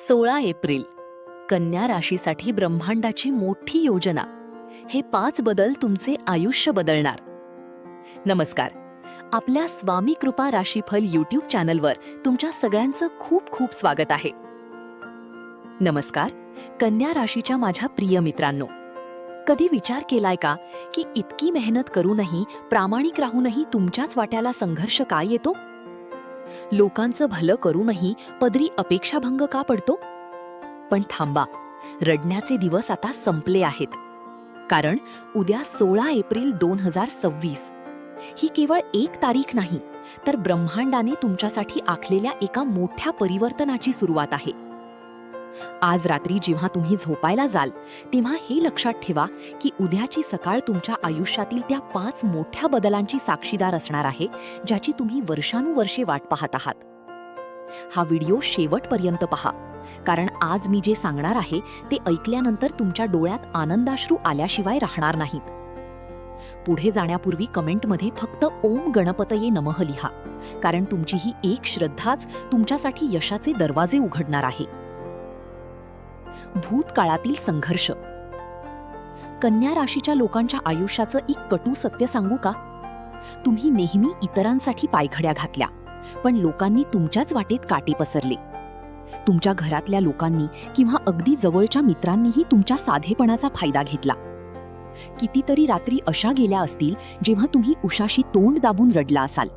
16 April कन्या राशीसाठी ब्रह्मांडाची मोठी योजना. हे 5 बदल तुमचे आयुष्य बदलणार. नमस्कार. आपल्या स्वामी कृपा राशीफल यूट्यूब चॅनलवर तुमच्या सगळ्यांचं खूप खूप स्वागत आहे. नमस्कार. कन्या राशीच्या माझ्या प्रिय मित्रांनो, कधी विचार केलाय का की इतकी मेहनत करूनही, प्रामाणिक राहूनही तुमच्याच वाट्याला संघर्ष का येतो? लोकांचं भलं करूनही पदरी अपेक्षाभंग का पडतो? पण थांबा, रडण्याचे दिवस आता संपले आहेत. कारण उद्या 16 एप्रिल 2026 ही केवळ एक तारीख नाही, तर ब्रह्मांडाने तुमच्यासाठी आखलेल्या एका मोठ्या परिवर्तनाची सुरुवात आहे. आज रात्री जेव्हा तुम्ही झोपायला जाल, तेव्हा हे लक्षात ठेवा की उद्याची सकाळ तुमच्या आयुष्यातील त्या 5 मोठ्या बदलांची साक्षीदार असणार आहे, ज्याची तुम्ही वर्षानुवर्षे वाट पाहत आहात. हा व्हिडिओ शेवटपर्यंत पहा, कारण आज मी जे सांगणार आहे ते ऐकल्यानंतर तुमच्या डोळ्यात आनंदाश्रू आल्याशिवाय राहणार नाहीत. पुढे जाण्यापूर्वी कमेंटमध्ये फक्त ओम गणपतये नमः लिहा, कारण तुमची ही एक श्रद्धाच तुमच्यासाठी यशाचे दरवाजे उघडणार आहे. भूतकाळातील संघर्ष. कन्या राशीच्या लोकांच्या आयुष्याचं एक कटू सत्य सांगू का? तुम्ही नेहमी इतरांसाठी पायघड्या घातल्या, पण लोकांनी तुमच्याच वाटेत काटे पसरले. तुमच्या घरातल्या लोकांनी किंवा अगदी जवळच्या मित्रांनीही तुमच्या साधेपणाचा फायदा घेतला. कितीतरी रात्री अशा गेल्या असतील जेव्हा तुम्ही उशाशी तोंड दाबून रडला असाल,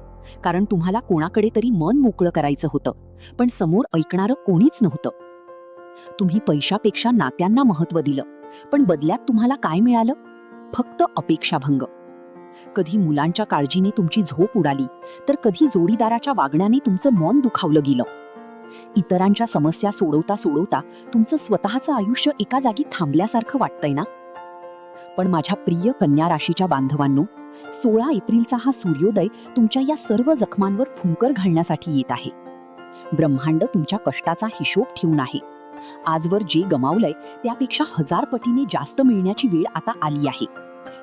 कारण तुम्हाला कोणाकडे तरी मन मोकळं करायचं होतं, पण समोर ऐकणारं कोणीच नव्हतं. तुम्ही पैशापेक्षा नात्यांना महत्त्व दिलं, पण बदल्यात तुम्हाला काय मिळालं? फक्त अपेक्षाभंग. कधी मुलांच्या काळजीने तुमची झोप उडाली, तर कधी जोडीदाराच्या वागण्याने तुमचं मन दुखावलं गेलं. इतरांच्या समस्या सोडवता सोडवता तुमचं स्वतःचं आयुष्य एका जागी थांबल्यासारखं वाटतंय ना? पण माझ्या प्रिय कन्या राशीच्या बांधवांनो, 16 एप्रिलचा हा सूर्योदय तुमच्या या सर्व जखमांवर फुंकर घालण्यासाठी येत आहे. ब्रह्मांड तुमच्या कष्टाचा हिशोब ठेवून आहे. आजवर जे गमावलंय त्यापेक्षा 1000 पटीने जास्त मिळण्याची वेळ आता आली आहे.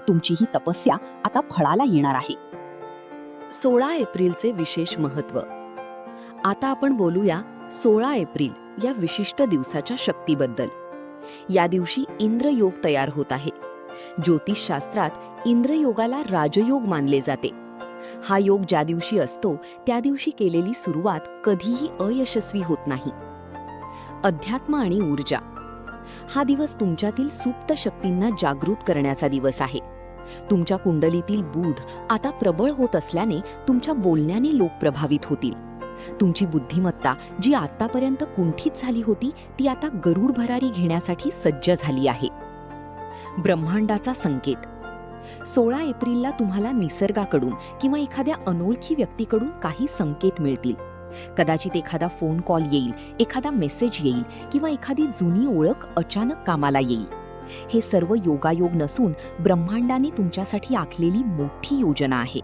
तुमची ही तपस्या आता फळाला येणार आहे. 16 एप्रिलचे विशेष महत्त्व. आता आपण बोलूया 16 एप्रिल या विशिष्ट दिवसाच्या शक्तीबद्दल. या दिवशी इंद्रयोग तयार होत आहे. ज्योतिषशास्त्रात इंद्रयोगाला राजयोग मानले जाते. हा योग ज्या दिवशी असतो त्या दिवशी केलेली सुरुवात कधीही अयशस्वी होत नाही. अध्यात्म आणि ऊर्जा. हा दिवस तुमच्यातील सुप्त शक्तींना जागृत करण्याचा दिवस आहे. तुमच्या कुंडलीतील बुध आता प्रबळ होत असल्याने तुमच्या बोलण्याने लोक प्रभावित होतील. तुमची बुद्धिमत्ता जी आतापर्यंत कुंठित झाली होती, ती आता गरुड भरारी घेण्यासाठी सज्ज झाली आहे. ब्रह्मांडाचा संकेत. 16 एप्रिलला तुम्हाला निसर्गाकडून किंवा एखाद्या अनोळखी व्यक्तीकडून काही संकेत मिळतील. कदाचित एखादा फोन कॉल येईल, एखादा मेसेज येईल किंवा एखादी जुनी ओळख अचानक कामाला येईल. हे सर्व योगायोग नसून ब्रह्मांडाने तुमच्यासाठी आखलेली मोठी योजना आहे.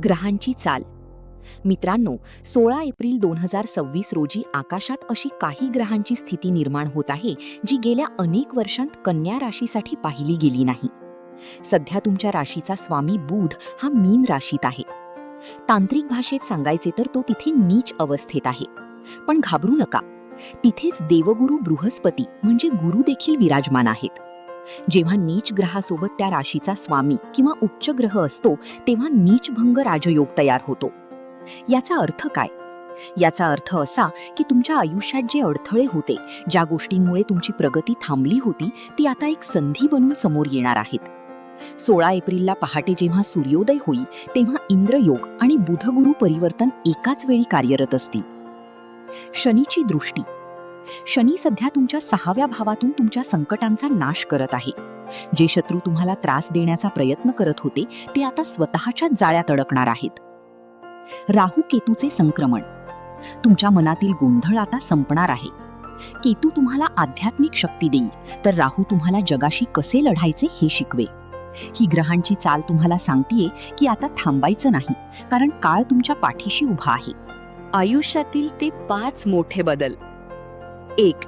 ग्रहांची चाल. मित्रांनो, 16 एप्रिल 2026 रोजी आकाशात अशी काही ग्रहांची स्थिती निर्माण होत आहे जी गेल्या अनेक वर्षांत कन्या राशीसाठी पाहिली गेली नाही. सध्या तुमच्या राशीचा स्वामी बुध हा मीन राशीत आहे. तांत्रिक भाषेत सांगायचे तर तो तिथे नीच अवस्थेत आहे. पण घाबरू नका, तिथेच देवगुरु बृहस्पती म्हणजे गुरु देखील विराजमान आहेत. जेव्हा नीच ग्रहासोबत त्या राशीचा स्वामी किंवा उच्च ग्रह असतो, तेव्हा नीचभंग राजयोग तयार होतो. याचा अर्थ काय? याचा अर्थ असा की तुमच्या आयुष्यात जे अडथळे होते, ज्या गोष्टींमुळे तुमची प्रगती थांबली होती, ती आता एक संधी बनून समोर येणार आहेत. 16 एप्रिलला पहाटे जेव्हा सूर्योदय होईल, तेव्हा इंद्रयोग आणि बुधगुरु परिवर्तन एकाच वेळी कार्यरत असतील. शनीची दृष्टी. शनी सध्या तुमच्या 6व्या भावातून तुमच्या संकटांचा नाश करत आहे. जे शत्रू तुम्हाला त्रास देण्याचा प्रयत्न करत होते, ते आता स्वतःच्याच जाळ्यात अडकणार आहेत. राहू केतूचे संक्रमण. तुमच्या मनातील गोंधळ आता संपणार आहे. केतू तुम्हाला आध्यात्मिक शक्ती देईल, तर राहू तुम्हाला जगाशी कसे लढायचे हे शिकवे. ही ग्रहांची चाल तुम्हाला सांगतेय की आता थांबायचं नाही, कारण काळ तुमच्या पाठीशी उभा आहे. आयुष्यातील ते 5 मोठे बदल. 1.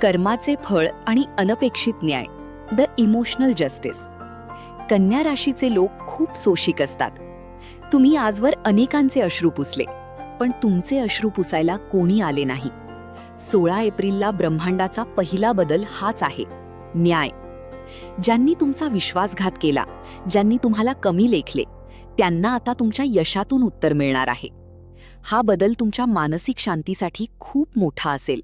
कर्माचे फळ आणि अनपेक्षित न्याय. The emotional justice. कन्या राशीचे लोक खूप सोशिक असतात. तुम्ही आजवर अनेकांचे अश्रू पुसले, पण तुमचे अश्रू पुसायला कोणी आले नाही. 16 एप्रिलला ब्रह्मांडाचा पहिला बदल हाच आहे, न्याय. ज्यांनी तुमचा विश्वासघात केला, ज्यांनी तुम्हाला कमी लेखले, त्यांना आता तुमच्या यशातून उत्तर मिळणार आहे. हा बदल तुमच्या मानसिक शांतीसाठी खूप मोठा असेल.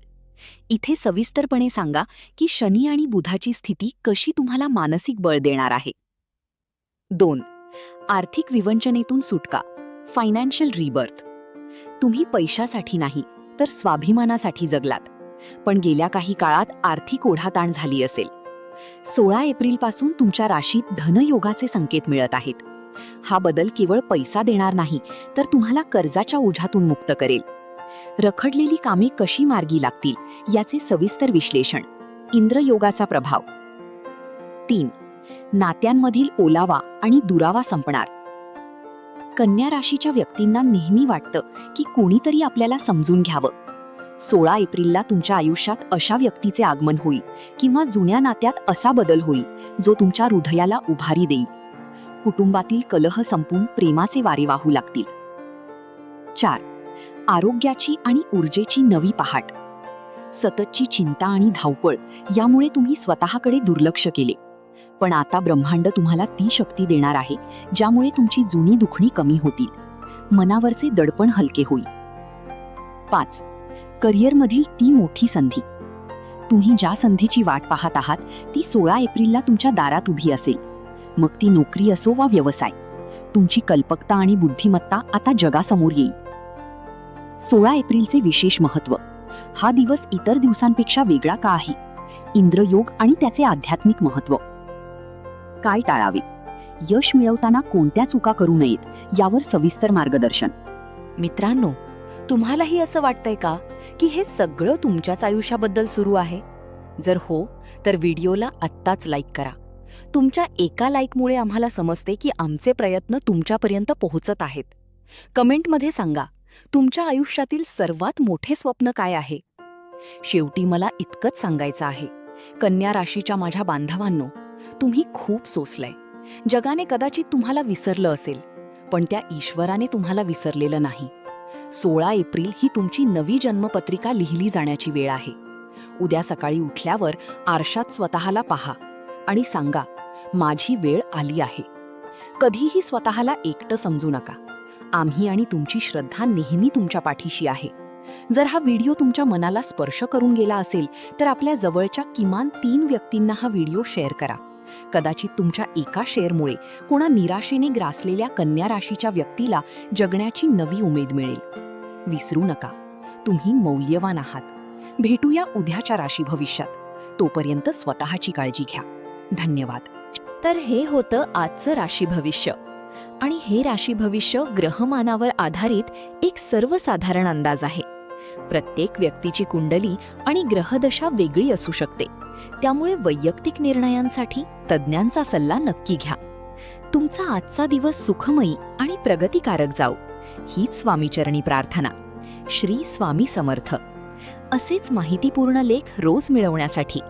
इथे सविस्तरपणे सांगा की शनी आणि बुधाची स्थिती कशी तुम्हाला मानसिक बळ देणार आहे. 2. आर्थिक विवंचनेतून सुटका, फायनान्शियल रिबर्थ. तुम्ही पैशासाठी नाही तर स्वाभिमानासाठी जगलात, पण गेल्या काही काळात आर्थिक ओढाताण झाली असेल. 16 एप्रिलपासून तुमच्या राशीत धनयोगाचे संकेत मिळत आहेत. हा बदल केवळ पैसा देणार नाही तर तुम्हाला कर्जाच्या ओझ्यातून मुक्त करेल. रखडलेली कामे कशी मार्गी लागतील याचे सविस्तर विश्लेषण. इंद्रयोगाचा प्रभाव. 3. नात्यांमधील ओलावा आणि दुरावा संपणार. कन्या राशीच्या व्यक्तींना नेहमी वाटतं की कोणीतरी आपल्याला समजून घ्यावं. 16 एप्रिलला तुमच्या आयुष्यात अशा व्यक्तीचे आगमन होईल किंवा जुन्या नात्यात असा बदल होईल जो तुमच्या हृदयाला उभारी देईल. कुटुंबातील कलह संपून प्रेमाचे वारे वाहू लागतील. 4. आरोग्याची आणि ऊर्जेची नवी पहाट. सततची चिंता आणि धावपळ यामुळे तुम्ही स्वतःकडे दुर्लक्ष केले, पण आता ब्रह्मांड तुम्हाला ती शक्ती देणार आहे ज्यामुळे तुमची जुनी दुखणी कमी होतील, मनावरचे दडपण हलके होईल. 5. करिअरमधील ती मोठी संधी. तुम्ही ज्या संधीची वाट पाहत आहात ती 16 एप्रिलला तुमच्या दारात उभी असेल. मग ती नोकरी असो वा व्यवसाय, तुमची कल्पकता आणि बुद्धिमत्ता आता जगासमोर येईल. 16 एप्रिलचे विशेष महत्त्व. हा दिवस इतर दिवसांपेक्षा वेगळा का आहे? इंद्रयोग आणि त्याचे आध्यात्मिक महत्त्व. काय टाळावे? यश मिळवताना कोणत्या चुका करू नयेत यावर सविस्तर मार्गदर्शन. मित्रांनो, तुम्हालाही असं वाटतंय का की हे सगळं तुमच्याच आयुष्याबद्दल सुरू आहे? जर हो, तर व्हिडिओला आत्ताच लाईक करा. तुमच्या एका लाईकमुळे आम्हाला समजते की आमचे प्रयत्न तुमच्यापर्यंत पोहोचत आहेत. कमेंटमध्ये सांगा, तुमच्या आयुष्यातील सर्वात मोठे स्वप्न काय आहे? शेवटी मला इतकंच सांगायचं आहे, कन्या राशीच्या माझ्या बांधवांनो, तुम्ही खूप सोसलंय. जगाने कदाचित तुम्हाला विसरलं असेल, पण त्या ईश्वराने तुम्हाला विसरलेलं नाही. 16 एप्रिल ही तुमची नवी जन्मपत्रिका लिहिली जाण्याची वेळ आहे. उद्या सकाळी उठल्यावर आरशात स्वतःला पहा आणि सांगा, माझी वेळ आली आहे. कधीही स्वतःला एकटं समजू नका. आम्ही आणि तुमची श्रद्धा नेहमी तुमच्या पाठीशी आहे. जर हा व्हिडिओ तुमच्या मनाला स्पर्श करून गेला असेल तर आपल्या जवळच्या किमान 3 व्यक्तींना हा व्हिडिओ शेअर करा. कदाचित तुमच्या एका शेअरमुळे कोणा निराशेने ग्रासलेल्या कन्या राशीच्या व्यक्तीला जगण्याची नवी उमेद मिळेल. विसरू नका, तुम्ही मौल्यवान आहात. भेटूया उद्याच्या राशी भविष्यात. तोपर्यंत स्वतःची काळजी घ्या. धन्यवाद. तर हे होतं आजचं राशी भविष्य. आणि हे राशी भविष्य ग्रहमानावर आधारित एक सर्वसाधारण अंदाज आहे. प्रत्येक व्यक्तीची कुंडली आणि ग्रहदशा वेगळी असू शकते. त्यामुळे वैयक्तिक निर्णयांसाठी तज्ज्ञांचा सल्ला नक्की घ्या. तुमचा आजचा दिवस सुखमयी आणि प्रगतिकारक जाऊ, हीच स्वामीचरणी प्रार्थना. श्री स्वामी समर्थ. असेच माहितीपूर्ण लेख रोज मिळवण्यासाठी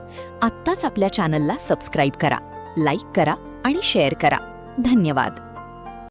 आत्ताच आपल्या चॅनलला सबस्क्राईब करा, लाईक करा आणि शेअर करा. धन्यवाद.